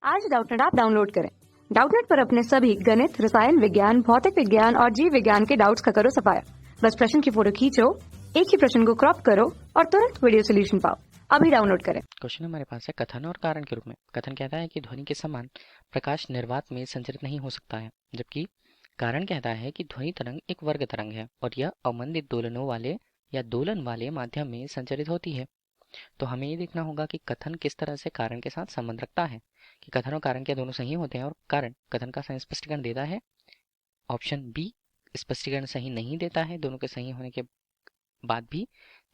आज Doubtnut app download करें। Doubtnut पर अपने सभी गणित, रसायन विज्ञान, भौतिक विज्ञान और जीव विज्ञान के डाउट्स का करो सफाया। बस प्रश्न की फोटो खींचो, एक ही प्रश्न को क्रॉप करो और तुरंत वीडियो सोल्यूशन पाओ। अभी डाउनलोड करें। क्वेश्चन हमारे पास है कथन और कारण के रूप में। कथन कहता है कि ध्वनि के समान प्रकाश निर्वात में संचरित नहीं हो सकता है, जबकि कारण कहता है कि ध्वनि तरंग एक वर्ग तरंग है और यह अवमंदित दोलनों वाले या दोलन वाले माध्यम में संचरित होती है। तो हमें ये देखना होगा कि कथन किस तरह से कारण के साथ संबंध रखता है, कि कथन और कारण क्या दोनों सही होते हैं और कारण कथन का सही स्पष्टीकरण देता है। ऑप्शन बी स्पष्टीकरण सही नहीं देता है दोनों के सही होने के बाद भी।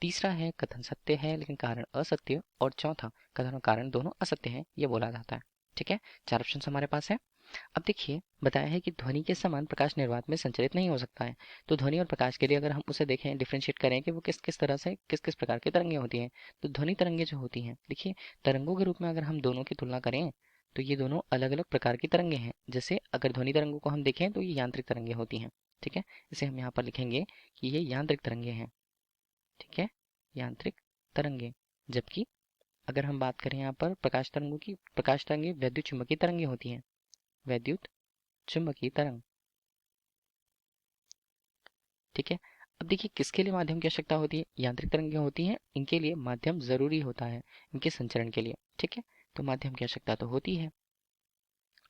तीसरा है कथन सत्य है लेकिन कारण असत्य, और चौथा कथन और कारण दोनों असत्य हैं, ये बोला जाता है। ठीक है, चार ऑप्शन हमारे पास है। अब देखिए, बताया है कि ध्वनि के समान प्रकाश निर्वात में संचरित नहीं हो सकता है। तो ध्वनि और प्रकाश के लिए अगर हम उसे देखें, डिफ्रेंशिएट करें कि वो किस किस तरह से किस किस प्रकार की तरंगें होती हैं, तो ध्वनि तरंगें जो होती हैं, देखिए तरंगों के रूप में अगर हम दोनों की तुलना करें तो ये दोनों अलग अलग प्रकार की तरंगें हैं। जैसे अगर ध्वनि तरंगों को हम देखें तो ये यांत्रिक तरंगें होती हैं। ठीक है, इसे हम यहाँ पर लिखेंगे कि ये यांत्रिक तरंगें हैं। ठीक है, यांत्रिक तरंगे। जबकि अगर हम बात करें यहाँ पर प्रकाश तरंगों की, प्रकाश तरंगे वैद्युत चुंबकीय तरंगे होती हैं, वैद्युत चुंबकीय तरंग। ठीक है, अब देखिए किसके लिए माध्यम की आवश्यकता होती है, यांत्रिक तरंगे होती हैं, इनके लिए माध्यम जरूरी होता है इनके संचरण के लिए। ठीक है, तो माध्यम की आवश्यकता तो होती है,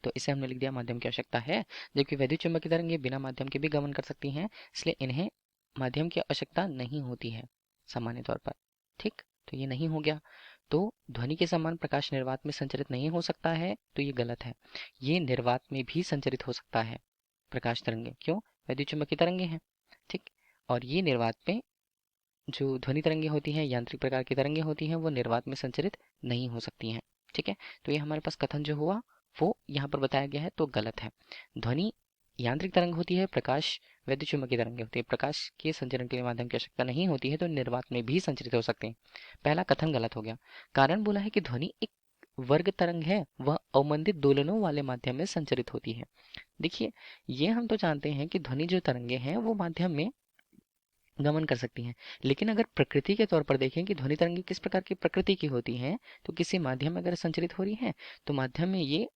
तो इसे हमने लिख दिया माध्यम की आवश्यकता है। जबकि वैद्युत चुंबकीय तरंगे बिना माध्यम के भी गमन कर सकती हैं, इसलिए इन्हें माध्यम की आवश्यकता नहीं होती है सामान्य तौर पर। ठीक, तो ये नहीं हो गया। तो ध्वनि के समान प्रकाश निर्वात में संचरित नहीं हो सकता है, तो ये गलत है। ये निर्वात में भी संचरित हो सकता है प्रकाश तरंगे, क्यों, वैद्युत चुंबकीय तरंगे हैं। ठीक, और ये निर्वात में जो ध्वनि तरंगे होती हैं, यांत्रिक प्रकार की तरंगे होती हैं, वो निर्वात में संचरित नहीं हो सकती हैं। ठीक है, तो ये हमारे पास कथन जो हुआ वो यहाँ पर बताया गया है तो गलत है। ध्वनि यांत्रिक तरंग होती है, प्रकाश वैद्युत चुंबकीय तरंगे होती है। प्रकाश के संचरण के लिए माध्यम की आवश्यकता नहीं होती है, तो निर्वात में भी संचरित हो सकते हैं। पहला कथन गलत हो गया। कारण बोला है कि ध्वनि एक वर्ग तरंग है, वह अवमंदित दोलनों वाले माध्यम में संचरित होती है। देखिए, ये हम तो जानते हैं कि ध्वनि जो तरंगे हैं वो माध्यम में गमन कर सकती हैं, लेकिन अगर प्रकृति के तौर पर देखें कि ध्वनि तरंगे किस प्रकार की प्रकृति की होती हैं, तो किसी माध्यम में अगर संचरित हो रही हैं तो माध्यम में ये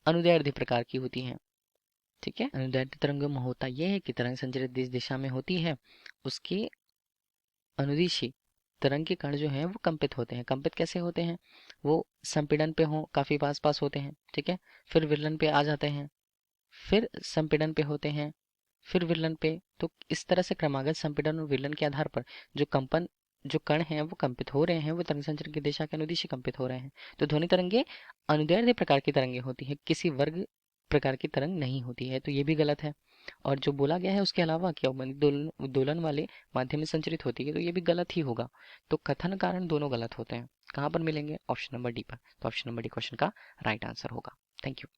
अनुदैर्ध्य प्रकार की होती हैं। ठीक है, अनुदैर्ध्य तरंगों में होता यह है कि तरंग संचरित जिस दिशा में होती है उसके अनुदिशी तरंग के कण जो हैं वो कंपित होते हैं। कंपित कैसे होते हैं, वो संपीड़न पे हो, काफी पास पास होते हैं। ठीक है, फिर विरलन पे आ जाते हैं, फिर संपीड़न पे होते हैं, फिर विरलन पे। तो इस तरह से क्रमागत संपीड़न और विरलन के आधार पर जो कंपन, जो कण हैं वो कंपित हो रहे हैं, वो तरंग संचरण की दिशा के अनुदिशी कंपित हो रहे हैं। तो ध्वनि तरंगे अनुदैर्ध्य प्रकार की तरंगे होती है, किसी वर्ग प्रकार की तरंग नहीं होती है, तो ये भी गलत है। और जो बोला गया है उसके अलावा कि अवमंदित दोलन वाले माध्यम में संचरित होती है, तो ये भी गलत ही होगा। तो कथन कारण दोनों गलत होते हैं। कहाँ पर मिलेंगे, ऑप्शन नंबर डी पर। तो ऑप्शन नंबर डी क्वेश्चन का राइट आंसर होगा। Thank you.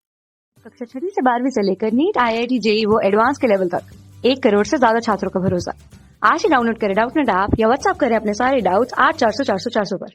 कक्षा 6 से 12वीं से लेकर नीट, IIT, JEE वो एडवांस के लेवल तक 1 करोड़ से ज्यादा छात्रों का भरोसा। आज ही डाउनलोड करें डाउटनेट ऐप या व्हाट्सएप करें अपने सारे डाउट्स 8400 400 400 पर।